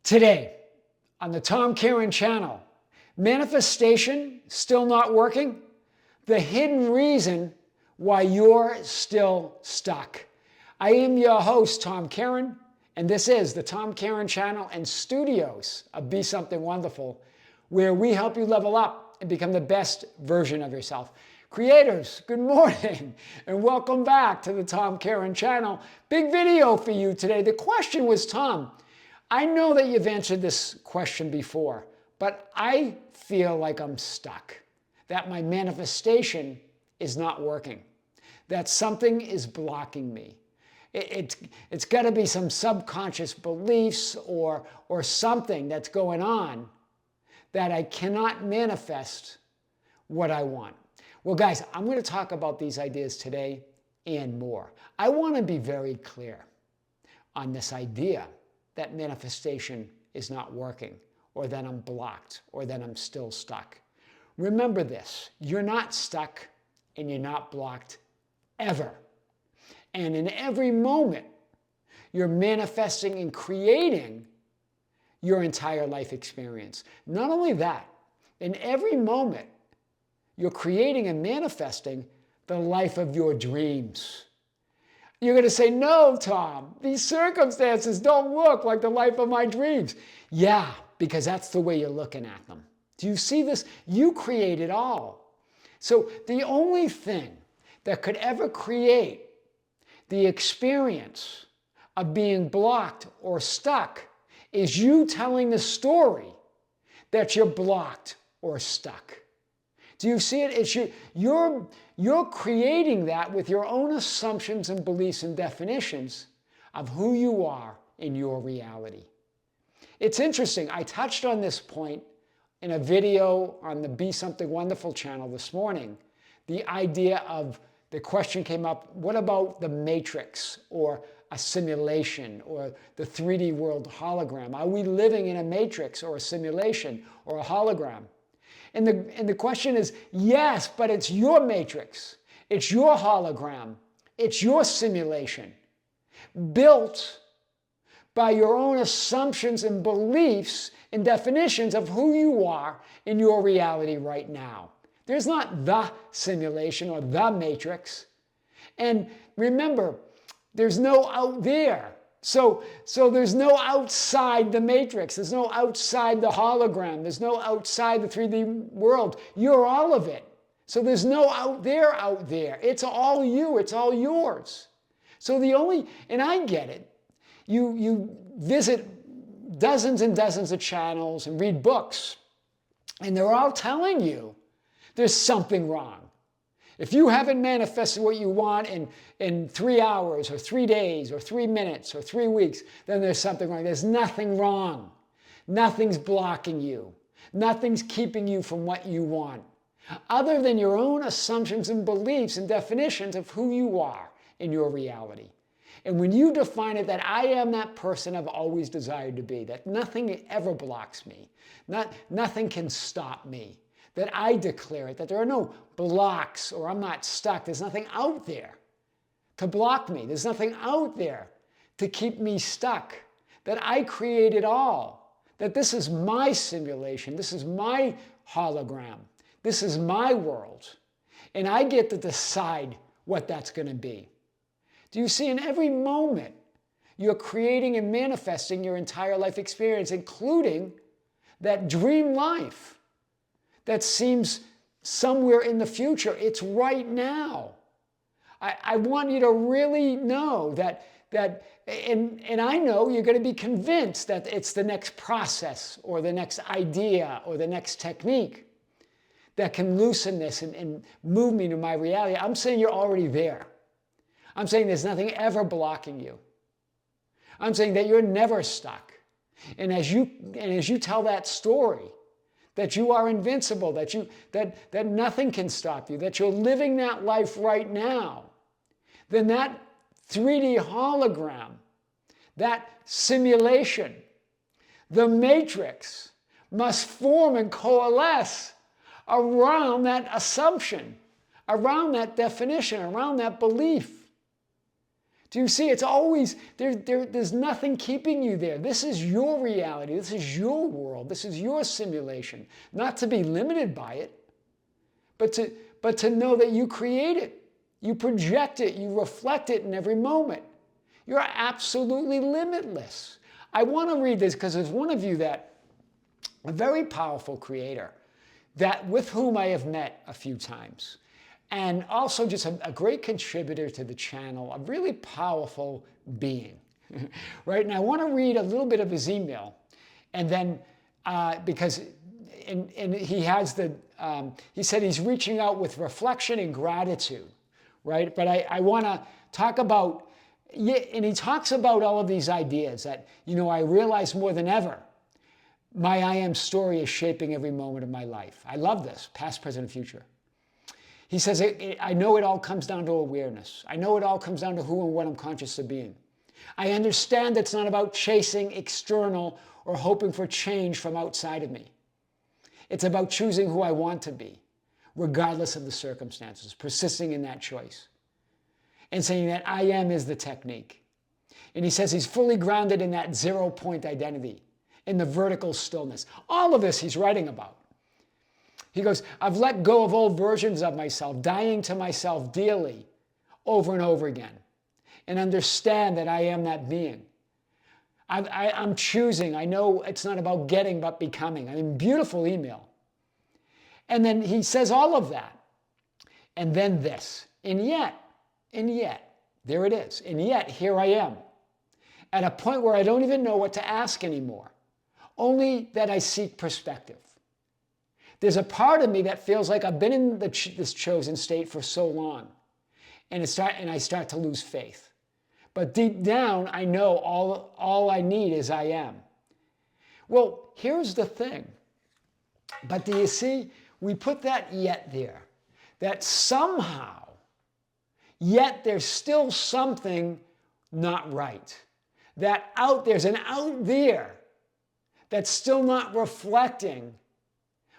Today, on the Tom Kearin Channel, manifestation still not working? The hidden reason why you're still stuck. I am your host, Tom Kearin, and this is the Tom Kearin Channel and studios of Be Something Wonderful, where we help you level up and become the best version of yourself. Creators, good morning, and welcome back to the Tom Kearin Channel. Big video for you today. The question was, Tom, I know that you've answered this question before, but I feel like I'm stuck, that my manifestation is not working, that something is blocking me. It's got to be some subconscious beliefs or something that's going on that I cannot manifest what I want. Well, guys, I'm going to talk about these ideas today and more. I want to be very clear on this idea that manifestation is not working, or that I'm blocked, or that I'm still stuck. Remember this, you're not stuck and you're not blocked ever. And in every moment, you're manifesting and creating your entire life experience. Not only that, in every moment, you're creating and manifesting the life of your dreams. You're going to say, no, Tom, these circumstances don't look like the life of my dreams. Yeah, because that's the way you're looking at them. Do you see this? You create it all. So the only thing that could ever create the experience of being blocked or stuck is you telling the story that you're blocked or stuck. Do you see it? It's you're creating that with your own assumptions and beliefs and definitions of who you are in your reality. It's interesting. I touched on this point in a video on the Be Something Wonderful channel this morning. The idea of, the question came up, what about the matrix or a simulation or the 3D world hologram? Are we living in a matrix or a simulation or a hologram? And the question is, yes, but it's your matrix. It's your hologram. It's your simulation, built by your own assumptions and beliefs and definitions of who you are in your reality right now. There's not the simulation or the matrix. And remember, there's no out there. So there's no outside the matrix. There's no outside the hologram. There's no outside the 3D world. You're all of it. So there's no out there. It's all you. It's all yours. So and I get it. You visit dozens and dozens of channels and read books, and they're all telling you there's something wrong. If you haven't manifested what you want in 3 hours or 3 days or 3 minutes or 3 weeks, then there's something wrong. There's nothing wrong. Nothing's blocking you. Nothing's keeping you from what you want, other than your own assumptions and beliefs and definitions of who you are in your reality. And when you define it that I am that person I've always desired to be, that nothing ever blocks me, nothing can stop me, that I declare it, that there are no blocks or I'm not stuck. There's nothing out there to block me. There's nothing out there to keep me stuck, that I create it all, that this is my simulation, this is my hologram, this is my world, and I get to decide what that's going to be. Do you see, in every moment, you're creating and manifesting your entire life experience, including that dream life that seems somewhere in the future. It's right now. I want you to really know that and I know you're going to be convinced that it's the next process or the next idea or the next technique that can loosen this and move me to my reality. I'm saying you're already there. I'm saying there's nothing ever blocking you. I'm saying that you're never stuck. And as you tell that story, that you are invincible, that nothing can stop you, that you're living that life right now, then that 3D hologram, that simulation, the matrix, must form and coalesce around that assumption, around that definition, around that belief. Do you see? It's always, there's nothing keeping you there. This is your reality. This is your world. This is your simulation. Not to be limited by it, but to know that you create it. You project it. You reflect it in every moment. You're absolutely limitless. I want to read this because there's one of you that, a very powerful creator, that with whom I have met a few times. And also just a great contributor to the channel, a really powerful being, right? And I want to read a little bit of his email, and then because he has he said he's reaching out with reflection and gratitude, right? But I want to talk about, and he talks about all of these ideas that, I realize more than ever, my I am story is shaping every moment of my life. I love this, past, present, and future. He says, I know it all comes down to awareness. I know it all comes down to who and what I'm conscious of being. I understand it's not about chasing external or hoping for change from outside of me. It's about choosing who I want to be, regardless of the circumstances, persisting in that choice, and saying that I am is the technique. And he says he's fully grounded in that 0-point identity, in the vertical stillness. All of this he's writing about. He goes, I've let go of old versions of myself, dying to myself daily, over and over again, and understand that I am that being. I'm choosing. I know it's not about getting, but becoming. I mean, beautiful email. And then he says all of that. And then this, and yet, there it is. And yet, here I am, at a point where I don't even know what to ask anymore, only that I seek perspective. There's a part of me that feels like I've been in this chosen state for so long, and I start to lose faith. But deep down, I know all I need is I am. Well, here's the thing. But do you see, we put that yet there, that somehow, yet there's still something not right. That there's an out there that's still not reflecting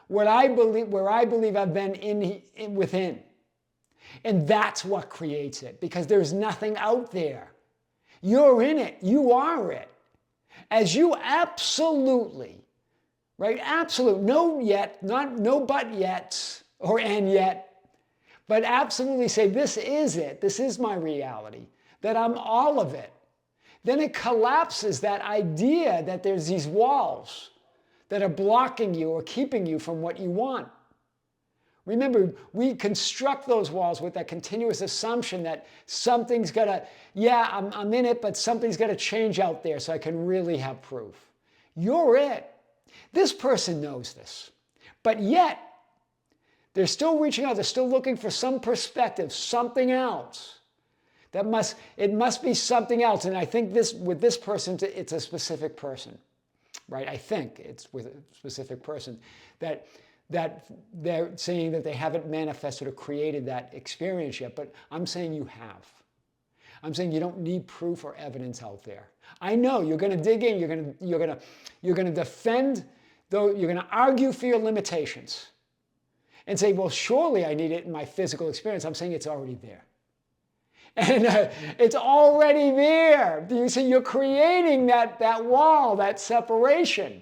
where I believe I've been within. And that's what creates it, because there's nothing out there. You're in it. You are it. As you absolutely, right? Absolute. No yet, no but yet, or and yet, but absolutely say, this is it. This is my reality. That I'm all of it. Then it collapses that idea that there's these walls that are blocking you or keeping you from what you want. Remember, we construct those walls with that continuous assumption that something's got to, I'm in it, but something's got to change out there so I can really have proof. You're it. This person knows this. But yet, they're still reaching out. They're still looking for some perspective, something else. It must be something else. And I think with this person, it's a specific person. Right? I think it's with a specific person that they're saying that they haven't manifested or created that experience yet, but I'm saying you have. I'm saying you don't need proof or evidence out there. I know you're going to dig in, you're going to defend, though you're going to argue for your limitations and say, well, surely I need it in my physical experience. I'm saying it's already there. And it's already there. You see, you're creating that wall, that separation.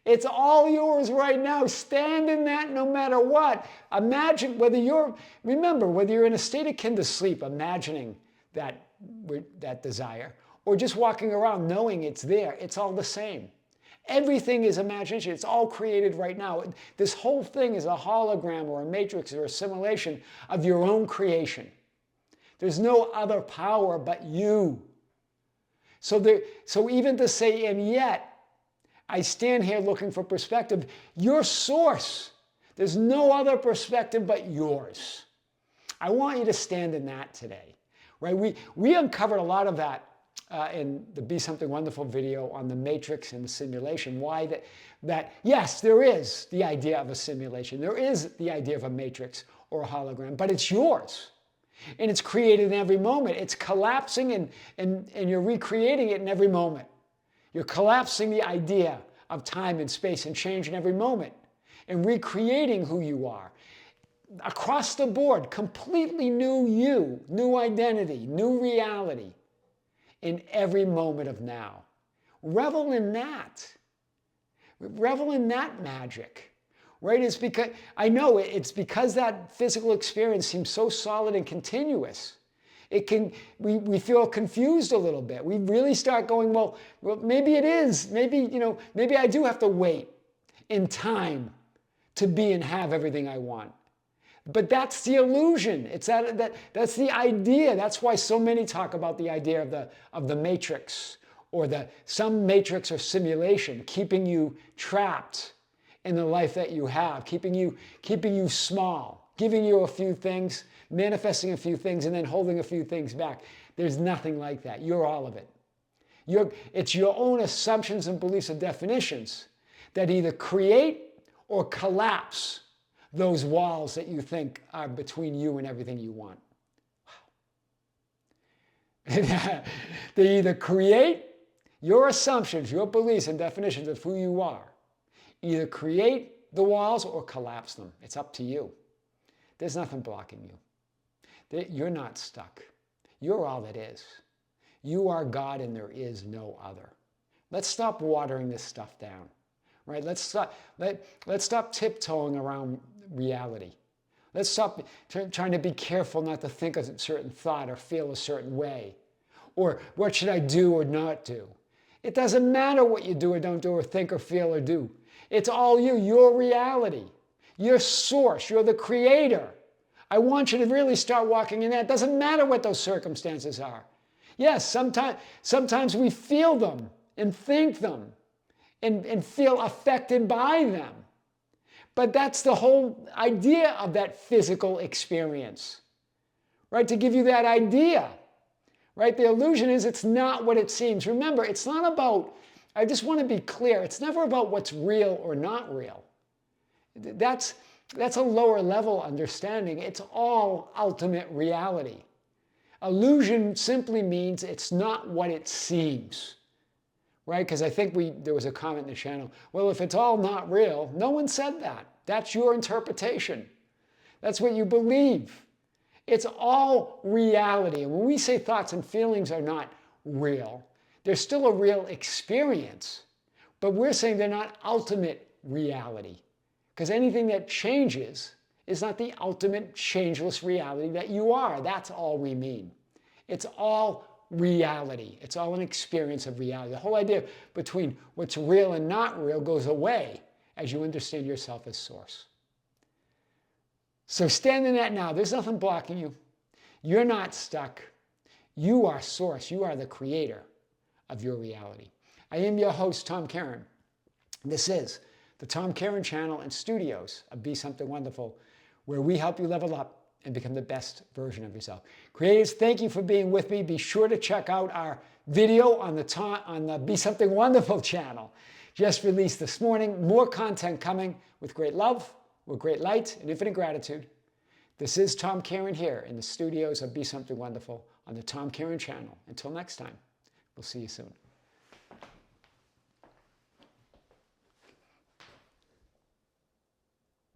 It's all yours right now. Stand in that no matter what. Imagine whether you're in a state akin to sleep, imagining that desire, or just walking around knowing it's there. It's all the same. Everything is imagination. It's all created right now. This whole thing is a hologram or a matrix or a simulation of your own creation. There's no other power but you. So even to say, and yet, I stand here looking for perspective, your source. There's no other perspective but yours. I want you to stand in that today. Right? We uncovered a lot of that in the Be Something Wonderful video on the matrix and the simulation. Why that yes, there is the idea of a simulation. There is the idea of a matrix or a hologram, but it's yours. And it's created in every moment. It's collapsing and you're recreating it in every moment. You're collapsing the idea of time and space and change in every moment and recreating who you are. Across the board, completely new you, new identity, new reality. in every moment of now. Revel in that. Revel in that magic. Right? It's because, I know it's because that physical experience seems so solid and continuous. We feel confused a little bit. We really start going, well, maybe it is. Maybe, maybe I do have to wait in time to be and have everything I want. But that's the illusion. That's the idea. That's why so many talk about the idea of the matrix, or some matrix or simulation, keeping you trapped in the life that you have, keeping you small, giving you a few things, manifesting a few things, and then holding a few things back. There's nothing like that. You're all of it. It's your own assumptions and beliefs and definitions that either create or collapse those walls that you think are between you and everything you want. Wow. They either create your assumptions, your beliefs and definitions of who you are. Either create the walls or collapse them. It's up to you. There's nothing blocking you. You're not stuck. You're all that is. You are God and there is no other. Let's stop watering this stuff down. Right? Let's stop tiptoeing around reality. Let's stop trying to be careful not to think a certain thought or feel a certain way. Or what should I do or not do? It doesn't matter what you do or don't do or think or feel or do. It's all you, your reality, your source, you're the creator. I want you to really start walking in that. It doesn't matter what those circumstances are. Yes, sometimes we feel them and think them and feel affected by them. But that's the whole idea of that physical experience, right? To give you that idea, right? The illusion is it's not what it seems. Remember, it's not about, I just want to be clear, it's never about what's real or not real. That's a lower level understanding. It's all ultimate reality. Illusion simply means it's not what it seems. Right? Because I think there was a comment in the channel, well, if it's all not real, no one said that. That's your interpretation. That's what you believe. It's all reality. And when we say thoughts and feelings are not real, they're still a real experience. But we're saying they're not ultimate reality. Because anything that changes is not the ultimate changeless reality that you are. That's all we mean. It's all reality. It's all an experience of reality. The whole idea between what's real and not real goes away as you understand yourself as source. So stand in that now. There's nothing blocking you. You're not stuck. You are source. You are the creator of your reality. I am your host, Tom Kearin. This is the Tom Kearin Channel and studios of Be Something Wonderful, where we help you level up and become the best version of yourself. Creators, thank you for being with me. Be sure to check out our video on the Be Something Wonderful channel. Just released this morning. More content coming with great love, with great light, and infinite gratitude. This is Tom Kearin here in the studios of Be Something Wonderful on the Tom Kearin Channel. Until next time, we'll see you soon.